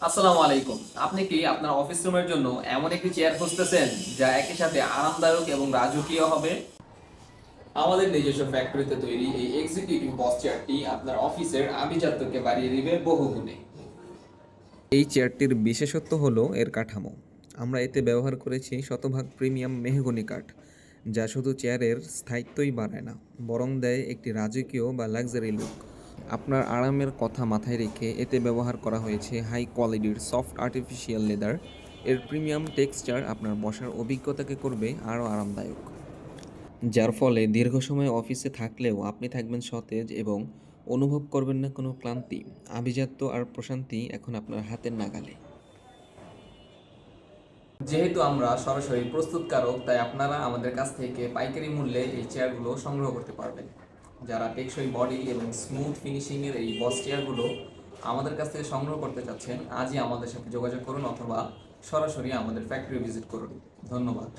আসসালামু আলাইকুম। আপনি কি আপনার অফিস রুমের জন্য এমন একটি চেয়ার খুঁজতেছেন যা একই সাথে আরামদায়ক এবং রাজকীয় হবে? আমাদের নিজস্ব ফ্যাক্টরিতে তৈরি এই এক্সিকিউটিভ বস চেয়ারটি আপনার অফিসের আভিজাত্যকে বাড়িয়ে দিবে বহুগুণে। এই চেয়ারটির বিশেষত্ব হলো এর কাঠামো। আমরা এতে ব্যবহার করেছি শতভাগ প্রিমিয়াম মেহগনি কাঠ, যা শুধু চেয়ারের স্থায়িত্বই বাড়ায় না, বরং দেয় একটি রাজকীয় বা লাক্সারি লুক। আপনার আরামের কথা মাথায় রেখে এতে ব্যবহার করা হয়েছে হাই কোয়ালিটির সফট আর্টিফিশিয়াল লেদার। এর প্রিমিয়াম টেক্সচার আপনার বসার অভিজ্ঞতাকে করবে আরও আরামদায়ক, যার ফলে দীর্ঘ সময় অফিসে থাকলেও আপনি থাকবেন সতেজ এবং অনুভব করবেন না কোনো ক্লান্তি। আভিজাত্য আর প্রশান্তি এখন আপনার হাতের নাগালে। যেহেতু আমরা সরাসরি প্রস্তুতকারক, তাই আপনারা আমাদের কাছ থেকে পাইকারি মূল্যে এই চেয়ারগুলো সংগ্রহ করতে পারবেন। যারা টেকসই বডি এবং স্মুথ ফিনিশিংয়ের এই বস চেয়ারগুলো আমাদের কাছ থেকে সংগ্রহ করতে চাচ্ছেন, আজই আমাদের সাথে যোগাযোগ করুন অথবা সরাসরি আমাদের ফ্যাক্টরি ভিজিট করুন। ধন্যবাদ।